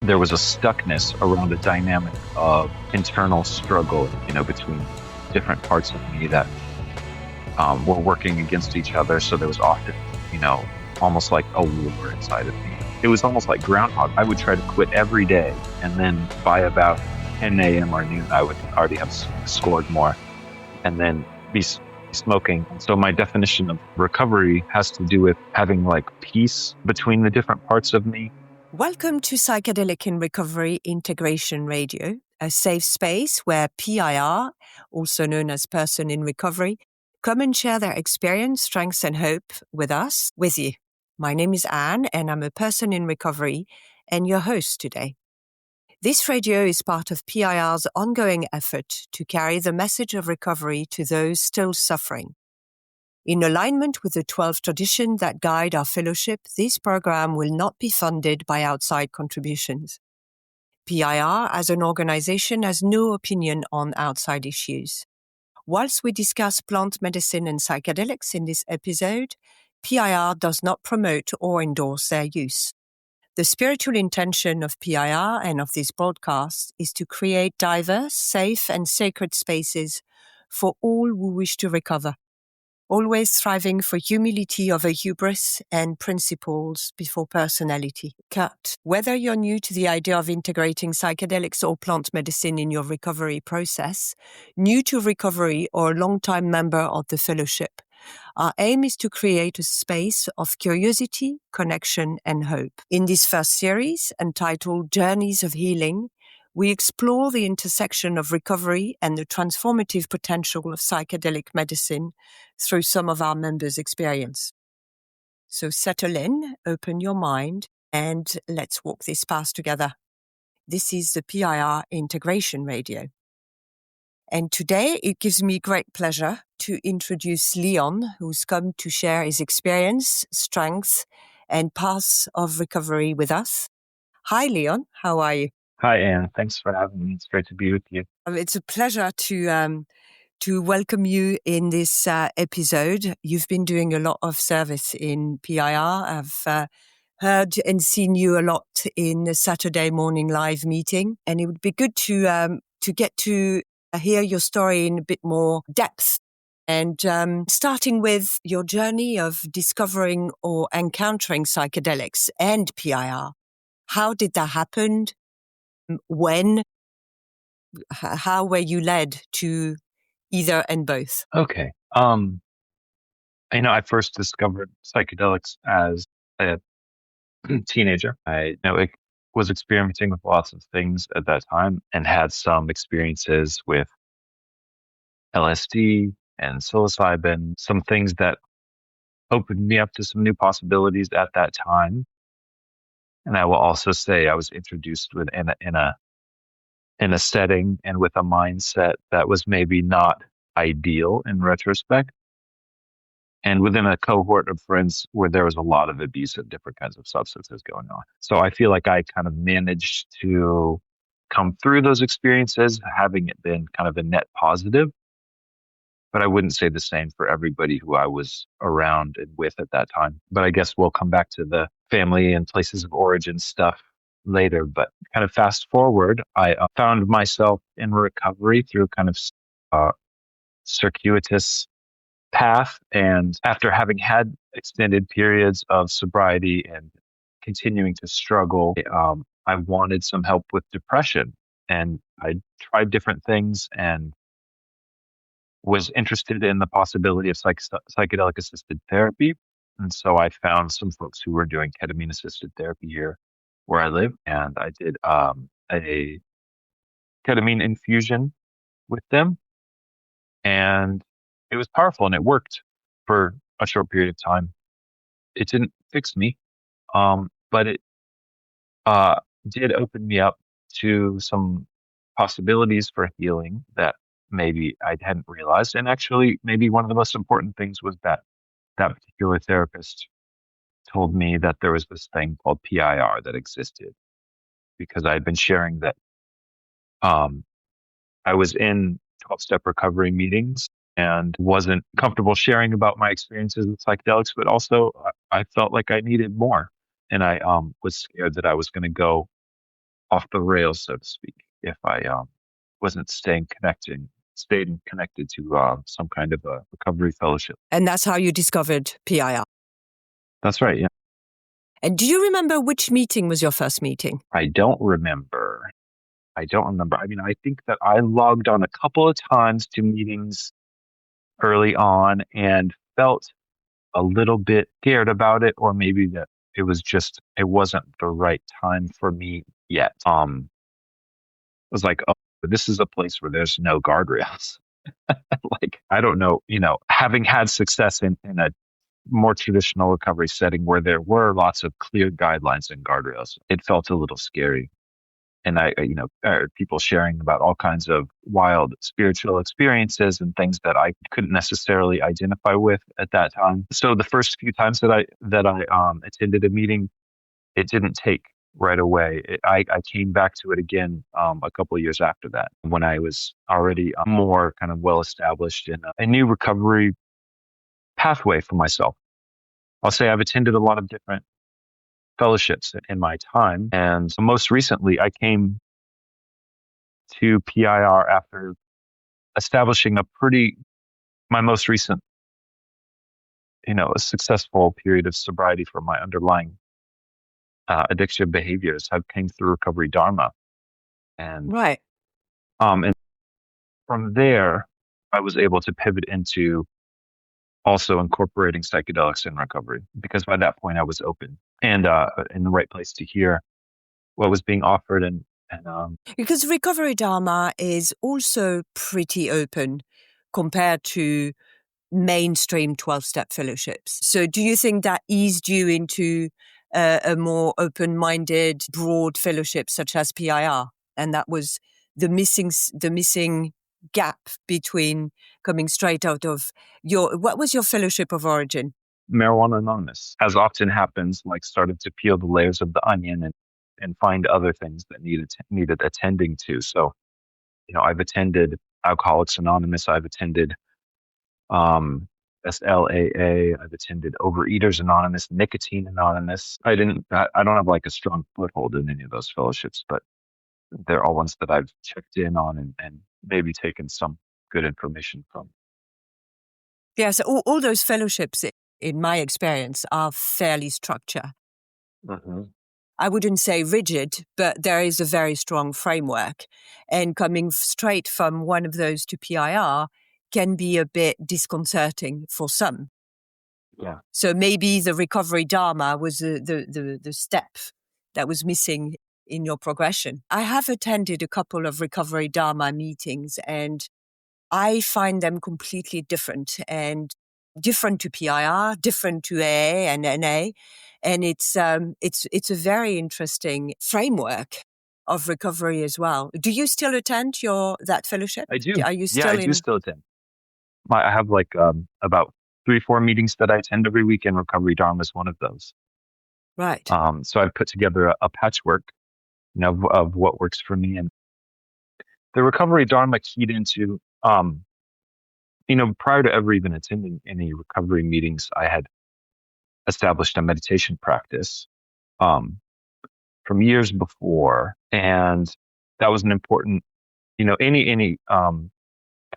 there was a stuckness around a dynamic of internal struggle, between different parts of me that were working against each other. So there was often, almost like a war inside of me. It was almost like Groundhog. I would try to quit every day, and then by about 10 a.m. or noon, I would already have scored more, and then be smoking. And so my definition of recovery has to do with having like peace between the different parts of me. Welcome to Psychedelic in Recovery Integration Radio, a safe space where PIR, also known as Person in Recovery, come and share their experience, strengths, and hope with us, with you. My name is Anne, and I'm a person in recovery and your host today. This radio is part of PIR's ongoing effort to carry the message of recovery to those still suffering. In alignment with the 12 traditions that guide our fellowship, this program will not be funded by outside contributions. PIR, as an organization, has no opinion on outside issues. Whilst we discuss plant medicine and psychedelics in this episode, PIR does not promote or endorse their use. The spiritual intention of PIR and of this broadcast is to create diverse, safe, and sacred spaces for all who wish to recover, always striving for humility over hubris and principles before personality. Cut. Whether you're new to the idea of integrating psychedelics or plant medicine in your recovery process, new to recovery or a long-time member of the fellowship, our aim is to create a space of curiosity, connection, and hope. In this first series, entitled Journeys of Healing, we explore the intersection of recovery and the transformative potential of psychedelic medicine through some of our members' experience. So settle in, open your mind, and let's walk this path together. This is the PIR Integration Radio. And today it gives me great pleasure to introduce Leon, who's come to share his experience, strengths, and paths of recovery with us. Hi, Leon. How are you? Hi, Anne. Thanks for having me. It's great to be with you. It's a pleasure to welcome you in this episode. You've been doing a lot of service in PIR. I've heard and seen you a lot in the Saturday morning live meeting, and it would be good to get to hear your story in a bit more depth. And starting with your journey of discovering or encountering psychedelics and PIR. How did that happen? When? How were you led to either and both? Okay. I first discovered psychedelics as a teenager. I was experimenting with lots of things at that time and had some experiences with LSD and psilocybin, some things that opened me up to some new possibilities at that time. And I will also say I was introduced in a setting and with a mindset that was maybe not ideal in retrospect, and within a cohort of friends where there was a lot of abuse of different kinds of substances going on. So I feel like I kind of managed to come through those experiences, having it been kind of a net positive. But I wouldn't say the same for everybody who I was around and with at that time. But I guess we'll come back to the family and places of origin stuff later. But kind of fast forward, I found myself in recovery through kind of circuitous path. And after having had extended periods of sobriety and continuing to struggle, I wanted some help with depression. And I tried different things and was interested in the possibility of psychedelic assisted therapy. And so I found some folks who were doing ketamine assisted therapy here where I live. And I did a ketamine infusion with them. And it was powerful and it worked for a short period of time. It didn't fix me, but it did open me up to some possibilities for healing that maybe I hadn't realized. And actually, maybe one of the most important things was that particular therapist told me that there was this thing called PIR that existed, because I had been sharing that I was in 12-step recovery meetings and wasn't comfortable sharing about my experiences with psychedelics, but also I felt like I needed more. And I was scared that I was going to go off the rails, so to speak, if I wasn't stayed connected to some kind of a recovery fellowship. And that's how you discovered PIR. That's right. Yeah. And do you remember which meeting was your first meeting? I don't remember. I mean, I think that I logged on a couple of times to meetings early on and felt a little bit scared about it, or maybe that it wasn't the right time for me yet. It was like, oh, this is a place where there's no guardrails. Like, I don't know, having had success in a more traditional recovery setting where there were lots of clear guidelines and guardrails, it felt a little scary. And I heard people sharing about all kinds of wild spiritual experiences and things that I couldn't necessarily identify with at that time. So the first few times that I attended a meeting, it didn't take right away. I came back to it again a couple of years after that, when I was already more kind of well established in a new recovery pathway for myself. I'll say I've attended a lot of different fellowships in my time. And most recently, I came to PIR after establishing my most recent, a successful period of sobriety for my underlying addictive behaviors. I came through Recovery Dharma. And, right. And from there, I was able to pivot into also incorporating psychedelics in recovery, because by that point I was open and in the right place to hear what was being offered. And because Recovery Dharma is also pretty open compared to mainstream 12-step fellowships. So do you think that eased you into a more open-minded, broad fellowship such as PIR? And that was the missing gap between coming straight out of what was your fellowship of origin? Marijuana Anonymous, as often happens, started to peel the layers of the onion and find other things that needed attending to. So, I've attended Alcoholics Anonymous. I've attended SLAA. I've attended Overeaters Anonymous, Nicotine Anonymous. I don't have a strong foothold in any of those fellowships, but they're all ones that I've checked in on and maybe taken some good information from. Yeah, so all those fellowships, in my experience, are fairly structured. Mm-hmm. I wouldn't say rigid, but there is a very strong framework. And coming straight from one of those to PIR can be a bit disconcerting for some. Yeah. So maybe the Recovery Dharma was the step that was missing in your progression. I have attended a couple of Recovery Dharma meetings, and I find them completely different to PIR, different to AA and NA. And it's a very interesting framework of recovery as well. Do you still attend that fellowship? I do. Are you still I do still attend. I have about 3-4 meetings that I attend every week, and Recovery Dharma is one of those. Right. So I've put together a patchwork, of what works for me. And the Recovery Dharma keyed into, prior to ever even attending any recovery meetings, I had established a meditation practice from years before. And that was an important, any kind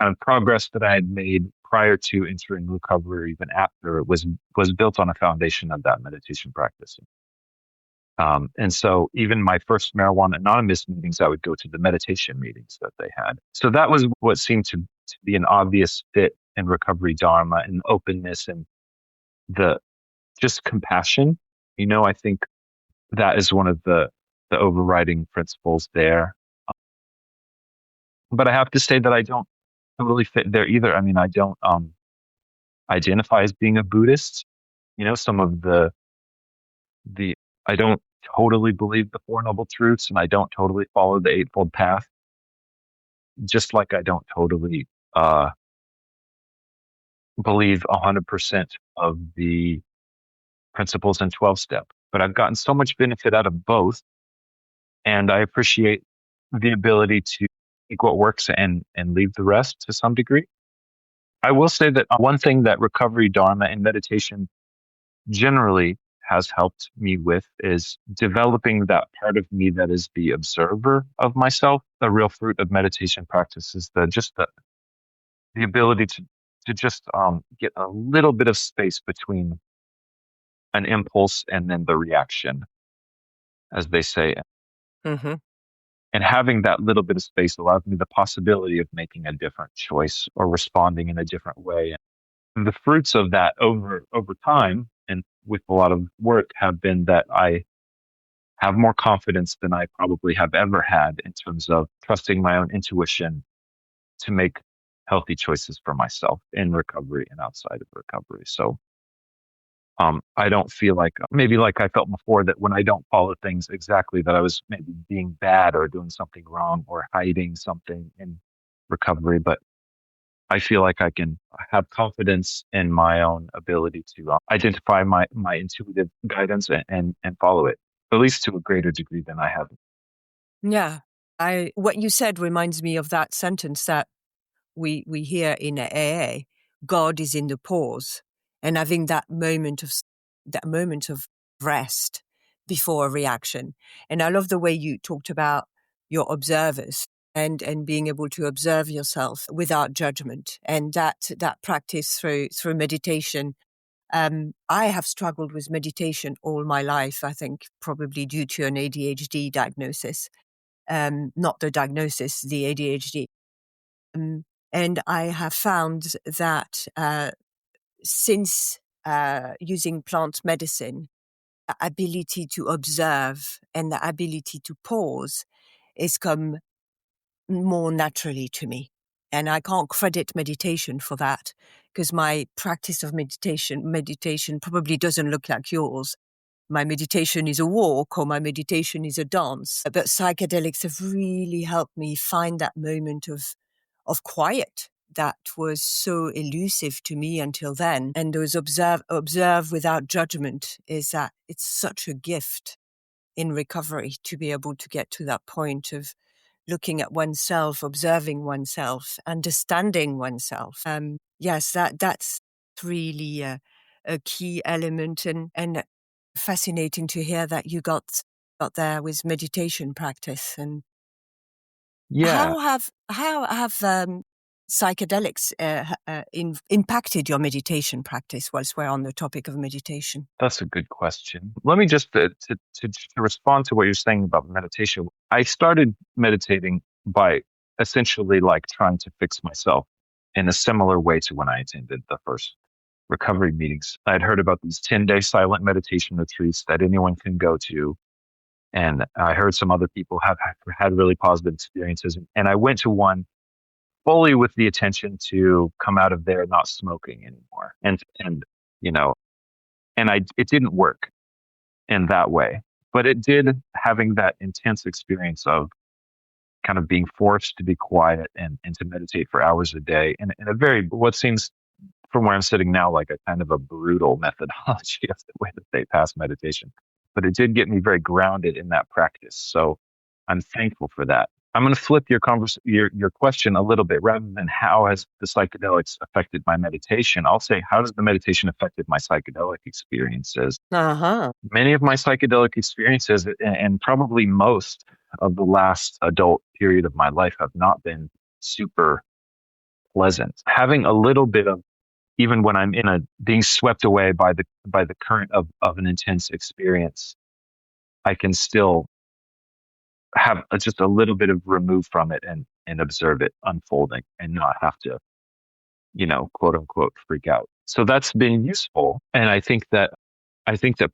of progress that I had made prior to entering recovery, or even after, it was built on a foundation of that meditation practice. And so even my first Marijuana Anonymous meetings, I would go to the meditation meetings that they had. So that was what seemed to be an obvious fit in Recovery Dharma, and openness and the just compassion. I think that is one of the overriding principles there. But I have to say that I don't totally fit there either. I mean, I don't identify as being a Buddhist. Some of the I don't totally believe the Four Noble Truths, and I don't totally follow the Eightfold Path. Just like I don't totally believe 100% of the principles in 12-step. But I've gotten so much benefit out of both, and I appreciate the ability to take what works and leave the rest to some degree. I will say that one thing that Recovery Dharma and meditation generally has helped me with is developing that part of me that is the observer of myself. The real fruit of meditation practice is the ability to just get a little bit of space between an impulse and then the reaction, as they say. Mm-hmm. And having that little bit of space allows me the possibility of making a different choice or responding in a different way. And the fruits of that over time and with a lot of work have been that I have more confidence than I probably have ever had in terms of trusting my own intuition to make healthy choices for myself in recovery and outside of recovery. So I don't feel like maybe like I felt before that when I don't follow things exactly that I was maybe being bad or doing something wrong or hiding something in recovery. But I feel like I can have confidence in my own ability to identify my intuitive guidance and follow it, at least to a greater degree than I have. Yeah. What you said reminds me of that sentence that we hear in AA, God is in the pause, and having that moment of rest before a reaction. And I love the way you talked about your observers and being able to observe yourself without judgment, and that practice through meditation. I have struggled with meditation all my life, I think probably due to an ADHD diagnosis. Not the diagnosis, the ADHD. Um, and I have found that since using plant medicine, the ability to observe and the ability to pause has come more naturally to me. And I can't credit meditation for that because my practice of meditation probably doesn't look like yours. My meditation is a walk or my meditation is a dance. But psychedelics have really helped me find that moment of quiet that was so elusive to me until then. And those observe without judgment is that it's such a gift in recovery to be able to get to that point of looking at oneself, observing oneself, understanding oneself. Yes, that's really a key element and fascinating to hear that you got there with meditation practice. And Yeah, how have psychedelics impacted your meditation practice? Whilst we're on the topic of meditation. that's a good question. Let me just to respond to what you're saying about meditation. I started meditating by essentially like trying to fix myself in a similar way to when I attended the first recovery meetings. I'd heard about these 10-day silent meditation retreats that anyone can go to. And I heard some other people have had really positive experiences. And I went to one fully with the intention to come out of there not smoking anymore. And you know, and it didn't work in that way, but it did having that intense experience of kind of being forced to be quiet and to meditate for hours a day in a very, what seems from where I'm sitting now, like a kind of a brutal methodology of the way that they pass meditation. But it did get me very grounded in that practice. So I'm thankful for that. I'm going to flip your question a little bit. Rather than how has the psychedelics affected my meditation, I'll say, how does the meditation affected my psychedelic experiences? Uh-huh. Many of my psychedelic experiences, and probably most of the last adult period of my life, have not been super pleasant. Having a little bit of, even when I'm being swept away by the current of an intense experience, I can still have just a little bit of remove from it and observe it unfolding and not have to, quote unquote, freak out. So that's been useful. And I think that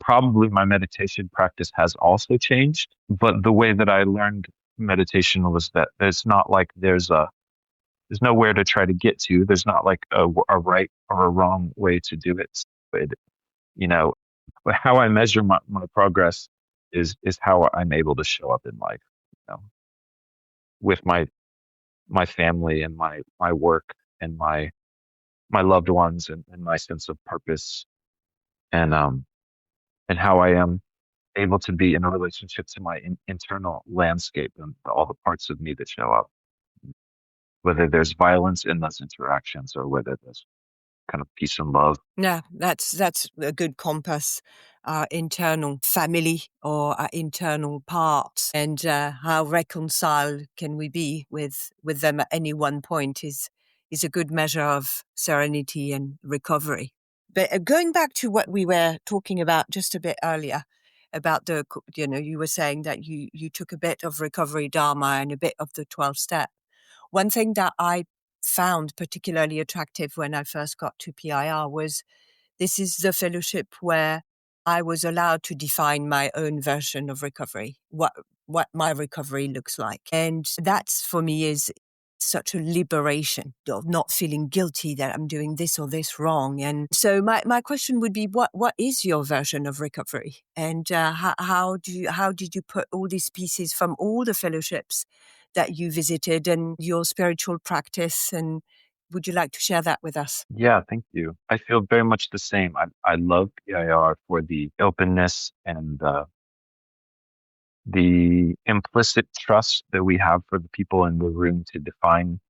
probably my meditation practice has also changed, but the way that I learned meditation was that it's not like there's nowhere to try to get to. There's not like a right or a wrong way to do it. But, but how I measure my progress is how I'm able to show up in life, with my family and my work and my loved ones and my sense of purpose and how I am able to be in a relationship to my internal landscape and all the parts of me that show up, whether there's violence in those interactions or whether there's kind of peace and love. Yeah, that's a good compass. our internal family or our internal parts, and how reconciled can we be with them at any one point is a good measure of serenity and recovery. But going back to what we were talking about just a bit earlier, about you were saying that you took a bit of recovery Dharma and a bit of the 12 step. One thing that I found particularly attractive when I first got to PIR was this is the fellowship where I was allowed to define my own version of recovery, what my recovery looks like. And that's, for me, is such a liberation of not feeling guilty that I'm doing this or this wrong. And so my question would be, what is your version of recovery? And how did you put all these pieces from all the fellowships that you visited and your spiritual practice? And would you like to share that with us? Yeah, thank you. I feel very much the same. I love PIR for the openness and the implicit trust that we have for the people in the room to define,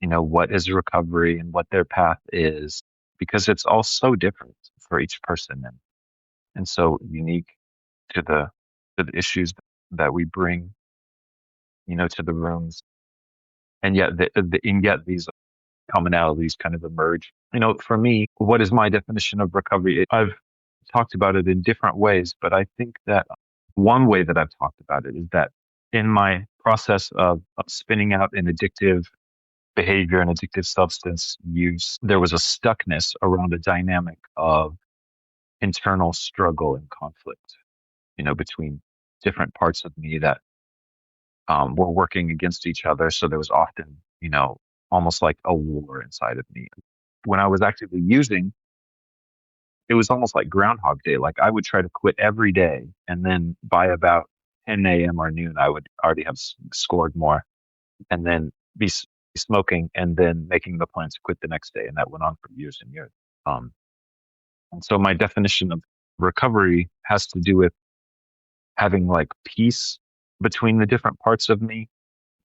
what is recovery and what their path is, because it's all so different for each person and so unique to the issues that we bring, to the rooms. And yet and yet these commonalities kind of emerge. For me, what is my definition of recovery? I've talked about it in different ways, but I think that one way that I've talked about it is that in my process of spinning out an addictive behavior and addictive substance use, there was a stuckness around a dynamic of internal struggle and conflict, between different parts of me that were working against each other. So there was often, almost like a war inside of me. When I was actively using, it was almost like Groundhog Day. Like I would try to quit every day. And then by about 10 a.m. or noon, I would already have scored more and then be smoking and then making the plan to quit the next day. And that went on for years and years. And so my definition of recovery has to do with having like peace between the different parts of me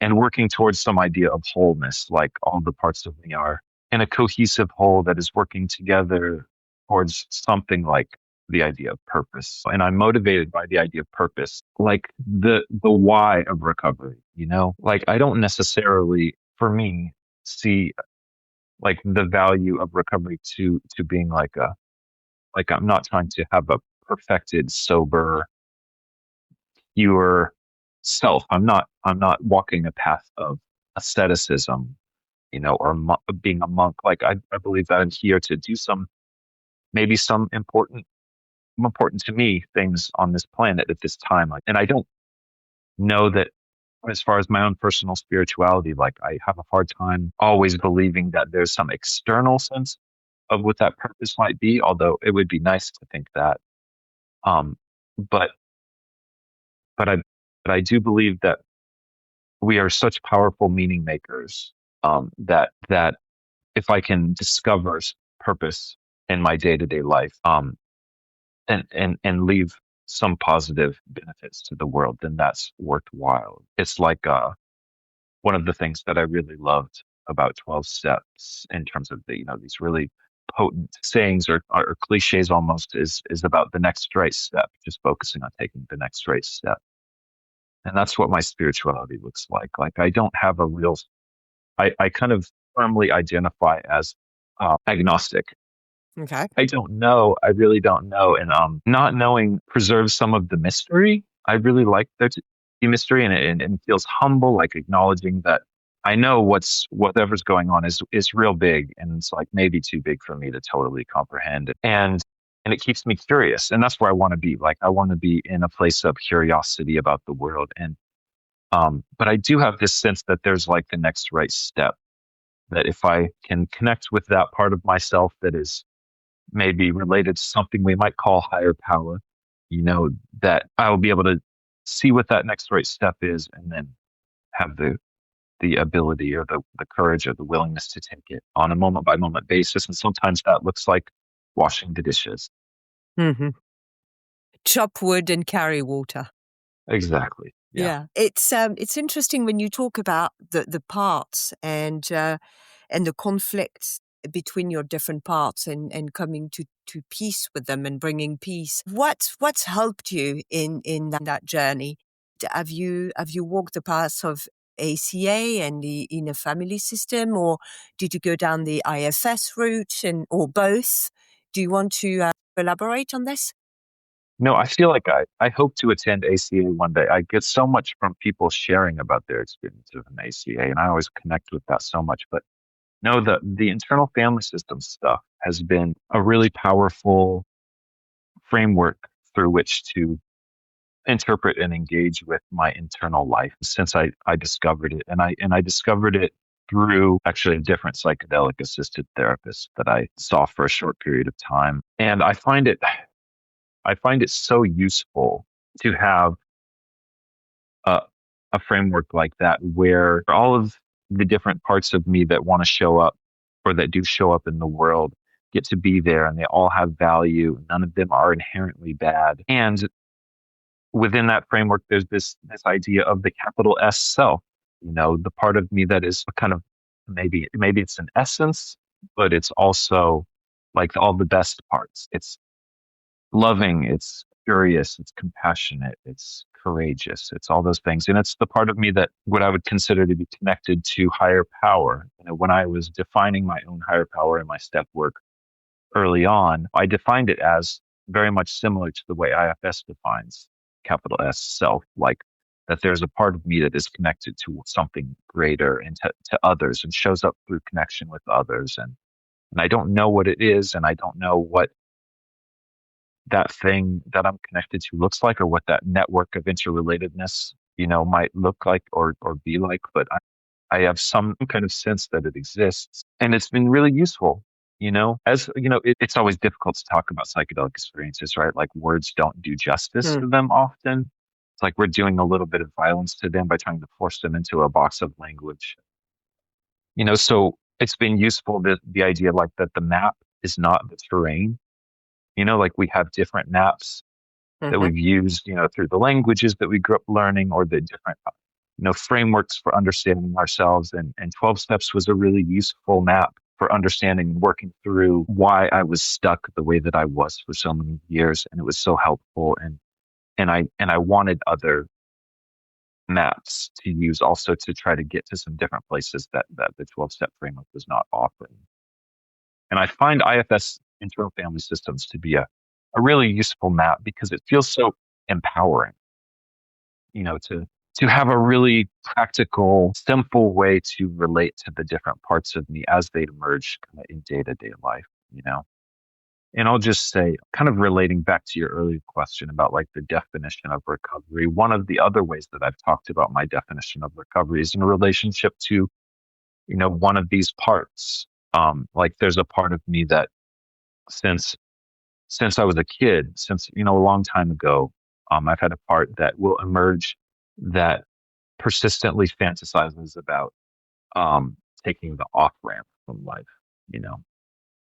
and working towards some idea of wholeness, like all the parts of me are in a cohesive whole that is working together towards something like the idea of purpose. And I'm motivated by the idea of purpose, like the why of recovery, like I don't necessarily, for me, see like the value of recovery to being like I'm not trying to have a perfected, sober, pure self. I'm not walking a path of asceticism, or being a monk. Like I believe that I'm here to do maybe some important to me things on this planet at this time. And I don't know that as far as my own personal spirituality, like I have a hard time always believing that there's some external sense of what that purpose might be, although it would be nice to think that. Um, but but I but I do believe that we are such powerful meaning makers, that if I can discover purpose in my day-to-day life, and leave some positive benefits to the world, then that's worthwhile. It's like one of the things that I really loved about 12 steps in terms of these really potent sayings or cliches almost is about the next right step, just focusing on taking the next right step. And that's what my spirituality looks like. Like I don't have I kind of firmly identify as agnostic. Okay. I don't know. I really don't know. And not knowing preserves some of the mystery. I really like there to be mystery, and it feels humble, like acknowledging that I know whatever's going on is real big, and it's like maybe too big for me to totally comprehend. And it keeps me curious, and that's where I want to be. Like I want to be in a place of curiosity about the world. And but I do have this sense that there's like the next right step. That if I can connect with that part of myself that is maybe related to something we might call higher power, that I will be able to see what that next right step is, and then have the ability or the courage or the willingness to take it on a moment by moment basis. And sometimes that looks like washing the dishes. Mm-hmm. Chop wood and carry water. Exactly. Yeah. It's interesting when you talk about the parts and the conflicts between your different parts and coming to peace with them and bringing peace. What's helped you in that journey? Have you walked the path of ACA and the inner family system, or did you go down the IFS route, or both? Do you want to elaborate on this? No, I feel like I hope to attend ACA one day. I get so much from people sharing about their experience of an ACA, and I always connect with that so much. But no, the internal family system stuff has been a really powerful framework through which to interpret and engage with my internal life since I discovered it. And I discovered it through actually a different psychedelic assisted therapist that I saw for a short period of time. And I find it so useful to have a, a framework like that where all of the different parts of me that want to show up or that do show up in the world get to be there, and they all have value. None of them are inherently bad. And within that framework, there's this idea of the capital S self, the part of me that is kind of maybe it's an essence, but it's also like all the best parts. It's loving, it's curious, it's compassionate, it's courageous, it's all those things. And it's the part of me that what I would consider to be connected to higher power. When I was defining my own higher power in my step work early on, I defined it as very much similar to the way IFS defines capital S self, like that there's a part of me that is connected to something greater and to others and shows up through connection with others. And I don't know what it is, and I don't know what that thing that I'm connected to looks like, or what that network of interrelatedness, might look like or be like. But I have some kind of sense that it exists, and it's been really useful. It's always difficult to talk about psychedelic experiences, right? Like words don't do justice to them often. It's like we're doing a little bit of violence to them by trying to force them into a box of language. So it's been useful that the idea like that the map is not the terrain. Like we have different maps that we've used, through the languages that we grew up learning, or the different, frameworks for understanding ourselves. And 12 Steps was a really useful map for understanding and working through why I was stuck the way that I was for so many years. And it was so helpful. And I wanted other maps to use also to try to get to some different places that the 12-step framework was not offering. And I find IFS, internal family systems, to be a really useful map because it feels so empowering, to have a really practical, simple way to relate to the different parts of me as they emerge kind of in day-to-day life, And I'll just say, kind of relating back to your earlier question about like the definition of recovery, one of the other ways that I've talked about my definition of recovery is in relationship to, one of these parts. Like there's a part of me that since I was a kid, a long time ago, I've had a part that will emerge that persistently fantasizes about taking the off ramp from life.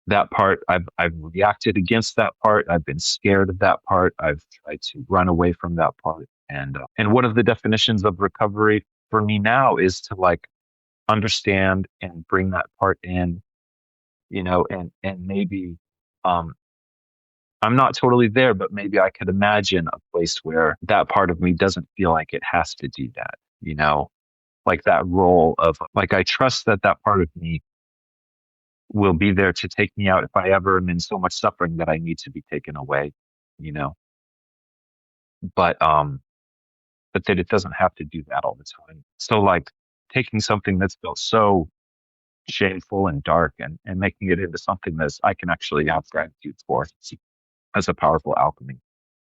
That part, I've reacted against that part. I've been scared of that part. I've tried to run away from that part. And one of the definitions of recovery for me now is to like understand and bring that part in, and maybe I'm not totally there, but maybe I could imagine a place where that part of me doesn't feel like it has to do that, like that role of like, I trust that part of me will be there to take me out if I ever am in so much suffering that I need to be taken away, but that it doesn't have to do that all the time. So like taking something that's felt so shameful and dark and making it into something that I can actually have gratitude for as a powerful alchemy.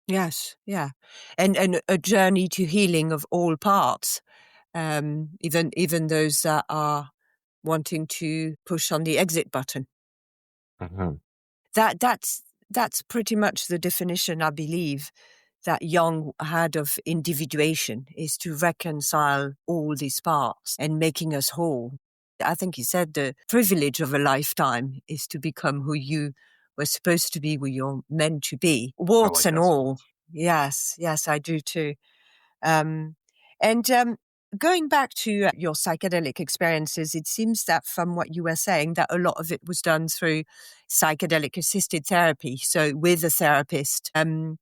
Yes, yeah, and a journey to healing of all parts, even those that are wanting to push on the exit button. Mm-hmm. That's pretty much the definition, I believe, that Jung had of individuation, is to reconcile all these parts and making us whole. I think he said the privilege of a lifetime is to become who you were supposed to be, who you're meant to be, warts like and that so all. much. Yes, I do too. And Going back to your psychedelic experiences, it seems that from what you were saying, that a lot of it was done through psychedelic assisted therapy, so with a therapist. How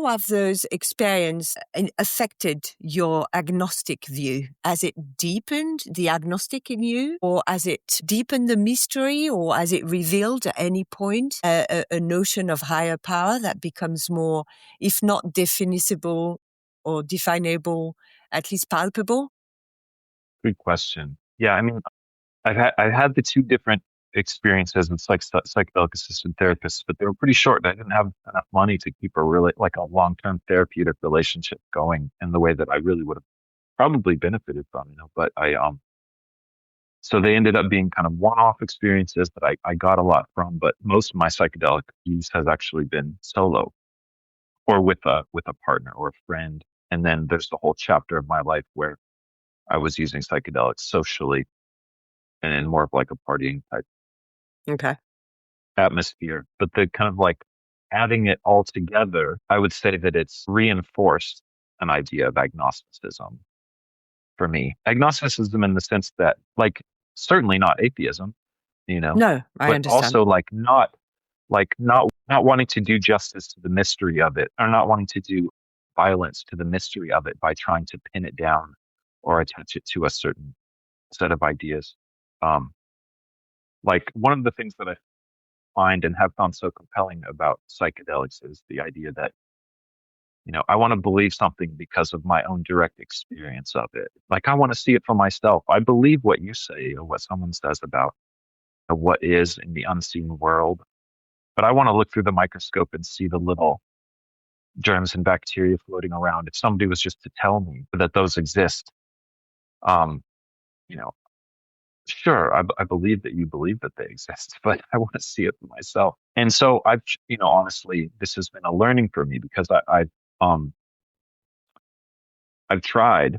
have those experiences affected your agnostic view? Has it deepened the agnostic in you, or has it deepened the mystery, or has it revealed at any point a notion of higher power that becomes more, if not definable or definable, at least palpable? Good question. Yeah, I mean, I've had the two different experiences with psychedelic assisted therapists, but they were pretty short. I didn't have enough money to keep a really like a long-term therapeutic relationship going in the way that I really would have probably benefited from, But so they ended up being kind of one-off experiences that I got a lot from, but most of my psychedelic use has actually been solo or with a partner or a friend. And then there's the whole chapter of my life where I was using psychedelics socially and in more of like a partying type Okay. atmosphere. But the kind of like adding it all together, I would say that it's reinforced an idea of agnosticism for me. Agnosticism in the sense that, like, certainly not atheism, No, I but understand. also not wanting to do justice to the mystery of it, or not wanting to do violence to the mystery of it by trying to pin it down or attach it to a certain set of ideas. Um, like one of the things that I find and have found so compelling about psychedelics is the idea that, I want to believe something because of my own direct experience of it. Like I want to see it for myself. I believe what you say or what someone says about what is in the unseen world, but I want to look through the microscope and see the little germs and bacteria floating around. If somebody was just to tell me that those exist, um, you know, sure, I believe that you believe that they exist, but I want to see it for myself. And so honestly, this has been a learning for me because um, I've tried,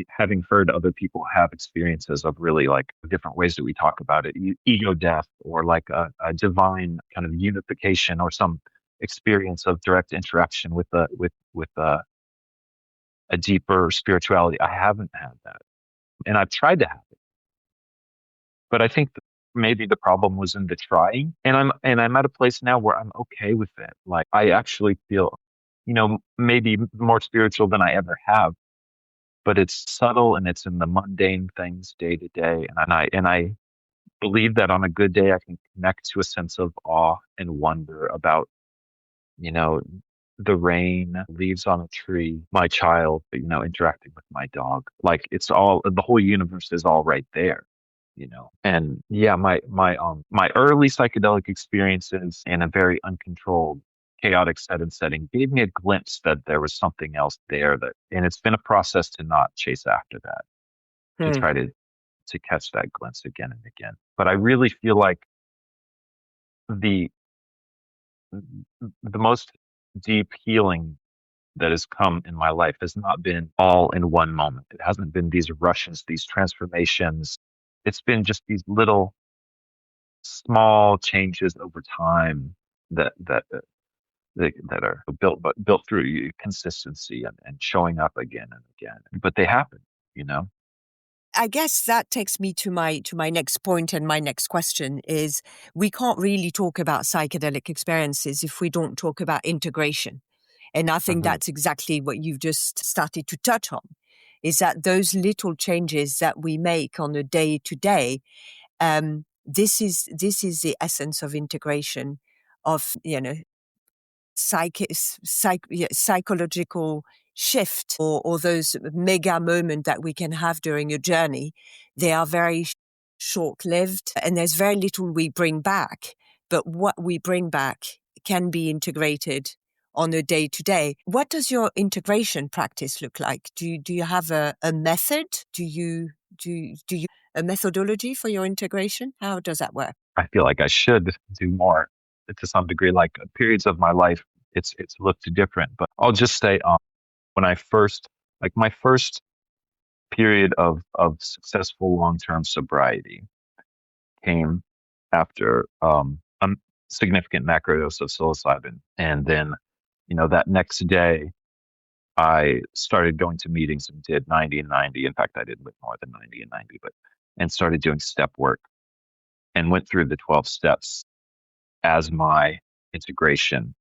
having heard other people have experiences of really like different ways that we talk about it, ego death or like a divine kind of unification or some experience of direct interaction with a deeper spirituality. I haven't had that, and I've tried to have it, but I think that maybe the problem was in the trying, and I'm at a place now where I'm okay with it. Like I actually feel, maybe more spiritual than I ever have, but it's subtle and it's in the mundane things day to day. And I believe that on a good day, I can connect to a sense of awe and wonder about, you know, the rain, leaves on a tree, my child, interacting with my dog. Like it's all, the whole universe is all right there. And yeah, my early psychedelic experiences in a very uncontrolled, chaotic setting gave me a glimpse that there was something else there and it's been a process to not chase after that, to Hmm. try to catch that glimpse again and again. But I really feel like the the most deep healing that has come in my life has not been all in one moment. It hasn't been these rushes, these transformations. It's been just these little small changes over time that that are built through consistency and showing up again and again. But they happen. I guess that takes me to my next point, and my next question is, we can't really talk about psychedelic experiences if we don't talk about integration. And I think Hmm. that's exactly what you've just started to touch on, is that those little changes that we make on a day to day, this is the essence of integration, of psychological shift, or those mega moments that we can have during a journey. They are very short lived, and there's very little we bring back. But what we bring back can be integrated on a day to day. What does your integration practice look like? Do you have a method? Do you a methodology for your integration? How does that work? I feel like I should do more to some degree. Like periods of my life, it's looked different. But I'll just say, when I first, like my first period of successful long term sobriety came after a significant macrodose of psilocybin, and then that next day I started going to meetings and did 90 and 90. In fact, I did more than 90 and 90, and started doing step work and went through the 12 steps as my integration,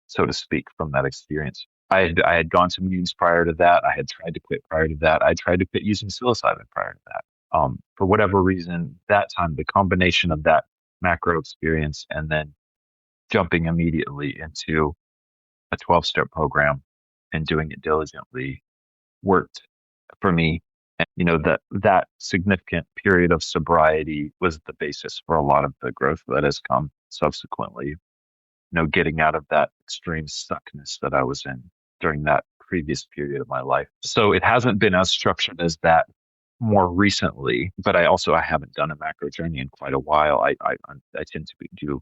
so to speak, from that experience. I had gone to meetings prior to that. I had tried to quit prior to that. I tried to quit using psilocybin prior to that. For whatever reason, that time, the combination of that macro experience and then jumping immediately into a 12-step program and doing it diligently worked for me. And, that significant period of sobriety was the basis for a lot of the growth that has come subsequently, getting out of that extreme stuckness that I was in during that previous period of my life. So it hasn't been as structured as that more recently, but I haven't done a macro journey in quite a while. I tend to do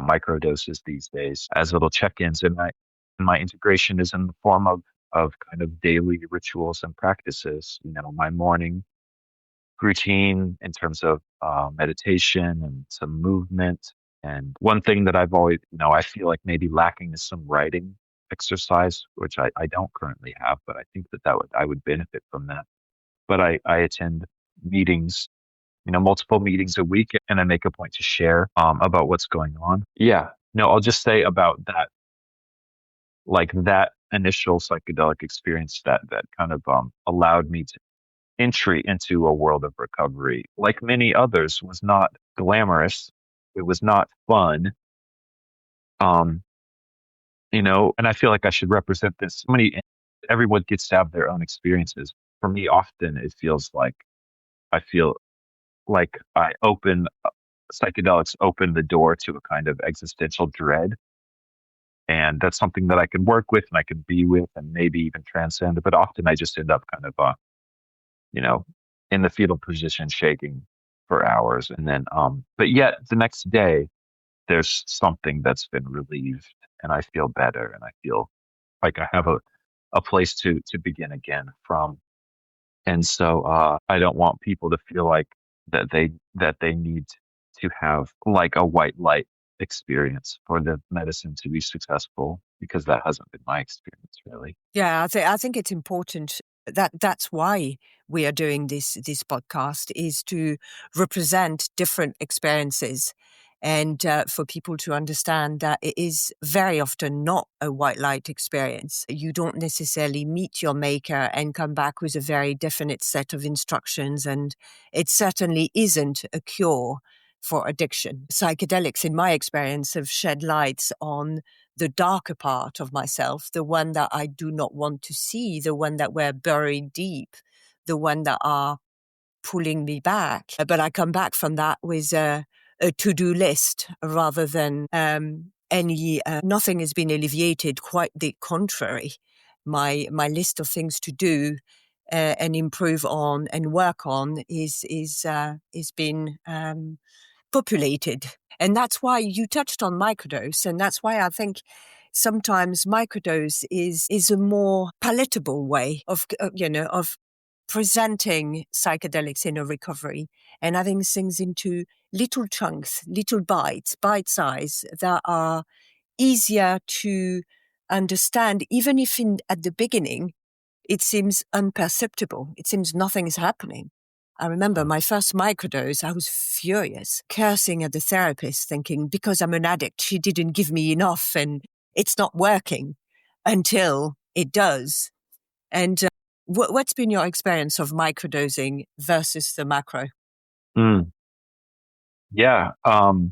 micro doses these days as little check-ins, and my integration is in the form of kind of daily rituals and practices. My morning routine in terms of meditation and some movement. And one thing that I've always, I feel like maybe lacking is some writing exercise, which I don't currently have, but I think that I would benefit from that. But I attend meetings, multiple meetings a week, and I make a point to share about what's going on. Yeah. No, I'll just say about that, like that initial psychedelic experience that kind of allowed me to entry into a world of recovery, like many others, was not glamorous. It was not fun. And I feel like I should represent this. Everyone gets to have their own experiences. For me, often it feels like I feel like psychedelics open the door to a kind of existential dread. And that's something that I can work with and I can be with and maybe even transcend. But often I just end up kind of, in the fetal position, shaking for hours. And then, but yet the next day, there's something that's been relieved and I feel better and I feel like I have a place to begin again from. And so I don't want people to feel like that they need to have like a white light experience for the medicine to be successful, because that hasn't been my experience really. Yeah, I think it's important. That's why we are doing this podcast, is to represent different experiences, and for people to understand that it is very often not a white light experience. You don't necessarily meet your maker and come back with a very definite set of instructions, and it certainly isn't a cure for addiction. Psychedelics, in my experience, have shed lights on the darker part of myself, the one that I do not want to see, the one that we're buried deep, the one that are pulling me back. But I come back from that with a to-do list rather than nothing has been alleviated, quite the contrary. My list of things to do and improve on and work on is been populated. And that's why you touched on microdose. And that's why I think sometimes microdose is a more palatable way of presenting psychedelics in a recovery and having things into little chunks, little bite size, that are easier to understand, even if at the beginning it seems imperceptible. It seems nothing is happening. I remember my first microdose, I was furious, cursing at the therapist, thinking, because I'm an addict, she didn't give me enough and it's not working, until it does. And what's been your experience of microdosing versus the macro? Yeah. I've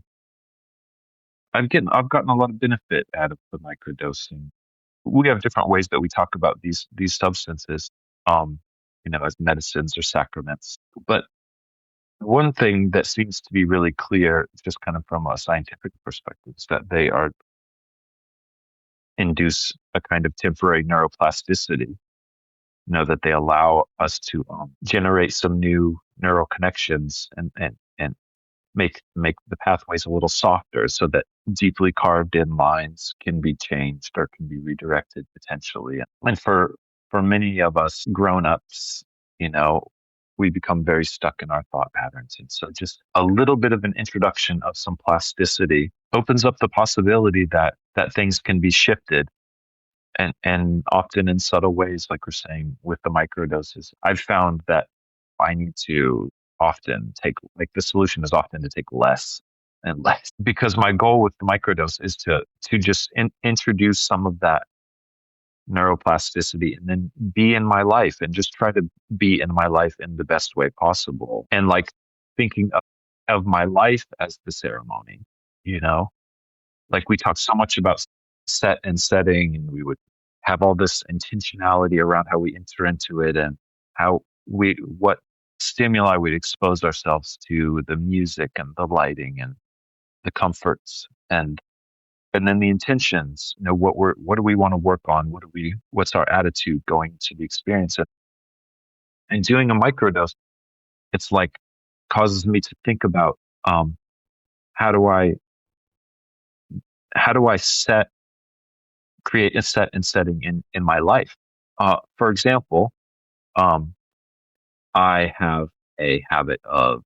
gotten a lot of benefit out of the microdosing. We have different ways that we talk about these substances, as medicines or sacraments. But one thing that seems to be really clear, just kind of from a scientific perspective, is that they induce a kind of temporary neuroplasticity. That they allow us to generate some new neural connections and make the pathways a little softer, so that deeply carved in lines can be changed or can be redirected potentially. And for many of us grown-ups, we become very stuck in our thought patterns. And so just a little bit of an introduction of some plasticity opens up the possibility that things can be shifted and often in subtle ways, like we're saying with the microdoses, I've found that I need to often take, like, the solution is often to take less and less, because my goal with the microdose is to just introduce some of that neuroplasticity and then be in my life and just try to be in my life in the best way possible. And like thinking of my life as the ceremony, you know, like we talk so much about set and setting, and we would have all this intentionality around how we enter into it and how what stimuli we'd expose ourselves to, the music and the lighting and the comforts, and then the intentions, you know, what do we want to work on? What's our attitude going to the experience? And doing a microdose, it's like causes me to think about, how do I, create a set and setting in my life? For example, um, I have a habit of,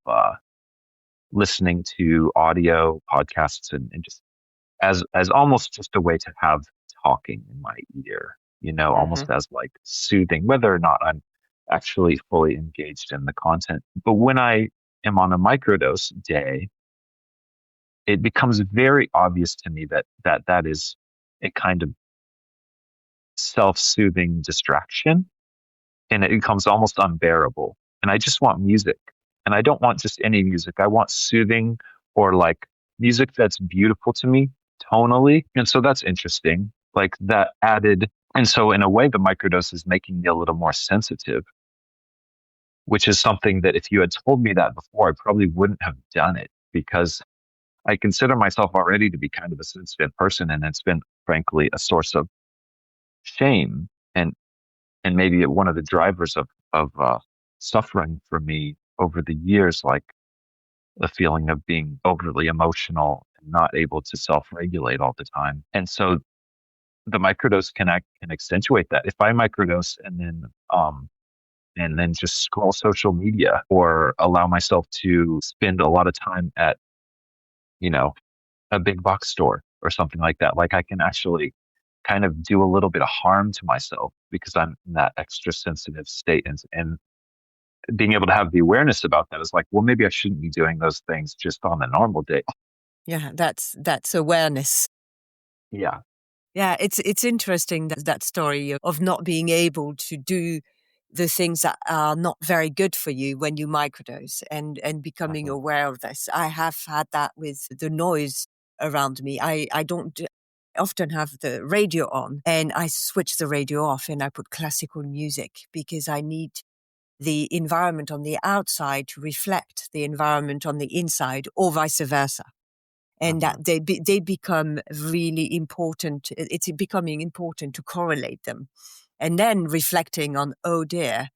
listening to audio podcasts and just as almost just a way to have talking in my ear, you know, Hmm. almost as like soothing, whether or not I'm actually fully engaged in the content. But when I am on a microdose day, it becomes very obvious to me that is a kind of self-soothing distraction, and it becomes almost unbearable. And I just want music. And I don't want just any music. I want soothing, or like music that's beautiful to me tonally. And so that's interesting. Like that added. And so in a way, the microdose is making me a little more sensitive, which is something that if you had told me that before, I probably wouldn't have done it, because I consider myself already to be kind of a sensitive person. And it's been frankly a source of shame, and maybe one of the drivers of suffering for me over the years, like the feeling of being overly emotional and not able to self-regulate all the time. And so the microdose can accentuate that. If I microdose and then just scroll social media, or allow myself to spend a lot of time at, you know, a big box store or something like that, like I can actually kind of do a little bit of harm to myself because I'm in that extra sensitive state. And being able to have the awareness about that is like, well, maybe I shouldn't be doing those things just on a normal day. Yeah, that's awareness. Yeah. Yeah, it's interesting that story of not being able to do the things that are not very good for you when you microdose, and becoming Mhm. aware of this. I have had that with the noise around me. I don't often have the radio on, and I switch the radio off and I put classical music because I need the environment on the outside to reflect the environment on the inside, or vice versa, and that Mhm. they become really important. It's becoming important to correlate them, and then reflecting on, oh dear,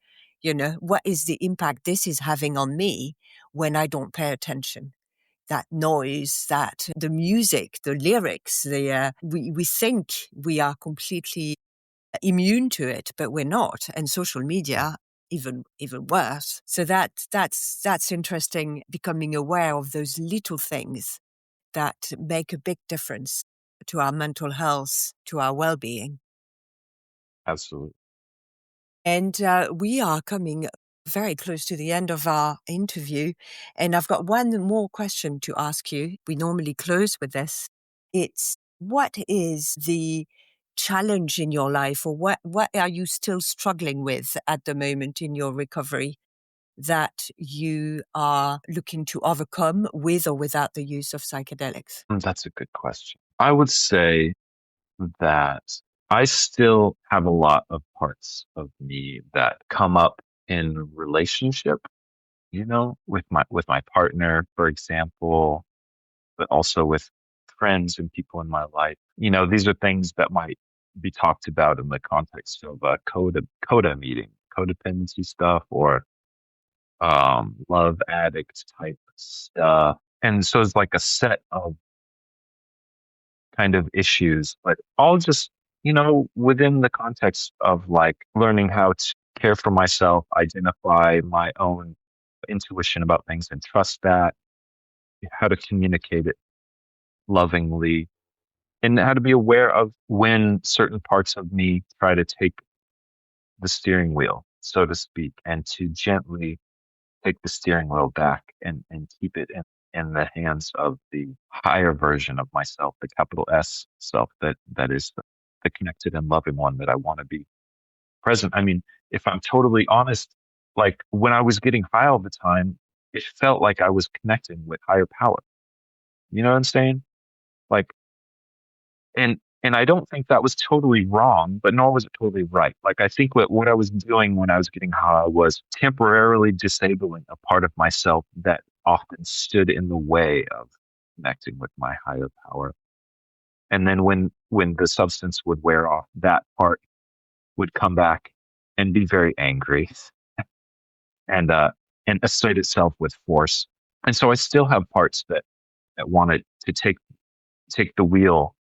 what is the impact this is having on me when I don't pay attention. That noise, that the music, the lyrics, we think we are completely immune to it, but we're not. And social Mhm. media, even worse. So that's interesting. Becoming aware of those little things that make a big difference to our mental health, to our well-being. Absolutely. And we are coming very close to the end of our interview. And I've got one more question to ask you. We normally close with this. It's, what is the challenge in your life, or what are you still struggling with at the moment in your recovery that you are looking to overcome with or without the use of psychedelics? That's a good question. I would say that I still have a lot of parts of me that come up in relationship, you know, with my partner, for example, but also with friends and people in my life. You know, these are things that might be talked about in the context of a coda meeting, codependency stuff, or love addict type stuff. And so it's like a set of kind of issues, but all just, you know, within the context of like learning how to care for myself, identify my own intuition about things and trust that, how to communicate it lovingly. and how to be aware of when certain parts of me try to take the steering wheel, so to speak, and to gently take the steering wheel back and keep it in the hands of the higher version of myself, the capital S self, that is the connected and loving one that I want to be present. I mean, if I'm totally honest, like when I was getting high all the time, it felt like I was connecting with higher power. You know what I'm saying? Like, and I don't think that was totally wrong, but nor was it totally right. Like, I think what I was doing when I was getting high was temporarily disabling a part of myself that often stood in the way of connecting with my higher power. And then when the substance would wear off, that part would come back and be very angry and assert itself with force. And so I still have parts that wanted to take the wheel.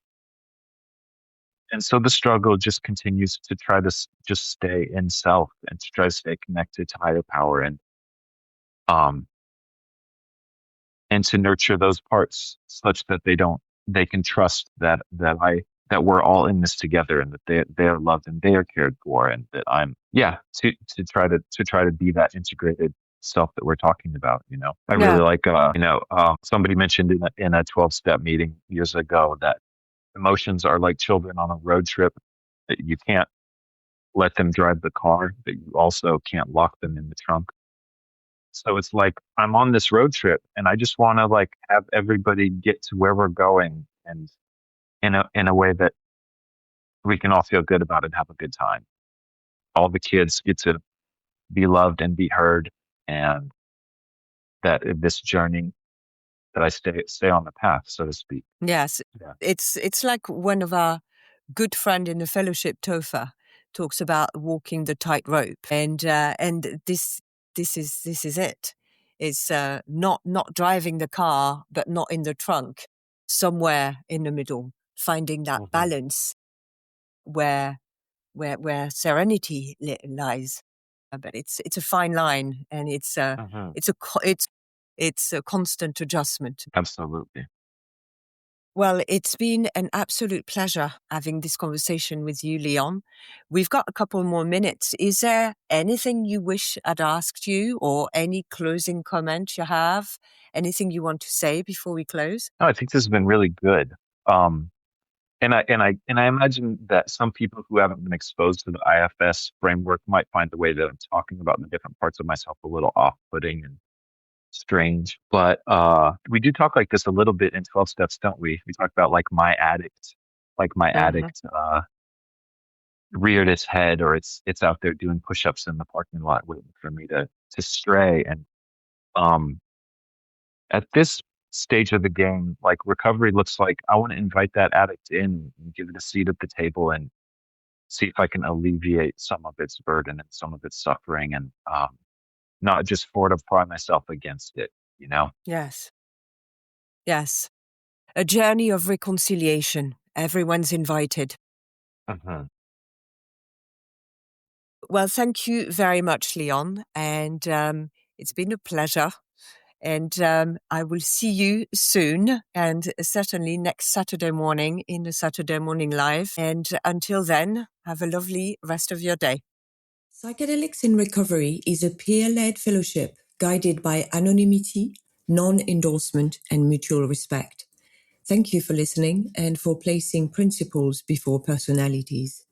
And so the struggle just continues to try to just stay in self and to try to stay connected to higher power um and to nurture those parts such that they can trust that we're all in this together and that they are loved and they are cared for, and that I'm to try to be that integrated self that we're talking about. I really like somebody mentioned in a 12-step meeting years ago that emotions are like children on a road trip, that you can't let them drive the car, but you also can't lock them in the trunk. So it's like I'm on this road trip and I just want to like have everybody get to where we're going, and in a way that we can all feel good about it and have a good time. All the kids get to be loved and be heard, and that this journey that I stay on the path, so to speak. Yes. Yeah. It's like one of our good friend in the fellowship, Topher, talks about walking the tightrope, and this is it. It's not driving the car, but not in the trunk, somewhere in the middle, finding that balance where serenity lies. But it's a fine line, and it's a constant adjustment. Absolutely. Well, it's been an absolute pleasure having this conversation with you, Leon. We've got a couple more minutes. Is there anything you wish I'd asked you, or any closing comment you have? Anything you want to say before we close? No, I think this has been really good. And I imagine that some people who haven't been exposed to the IFS framework might find the way that I'm talking about the different parts of myself a little off-putting and strange. But we do talk like this a little bit in 12 steps, don't we? We talk about like my addict reared its head, or it's out there doing push-ups in the parking lot waiting for me to stray. And at this stage of the game, like recovery looks like I want to invite that addict in and give it a seat at the table and see if I can alleviate some of its burden and some of its suffering, and not just fortify myself against it, Yes. Yes. A journey of reconciliation. Everyone's invited. Well, thank you very much, Leon. And it's been a pleasure. And I will see you soon, and certainly next Saturday morning in the Saturday Morning Live. And until then, have a lovely rest of your day. Psychedelics in Recovery is a peer-led fellowship guided by anonymity, non-endorsement, and mutual respect. Thank you for listening and for placing principles before personalities.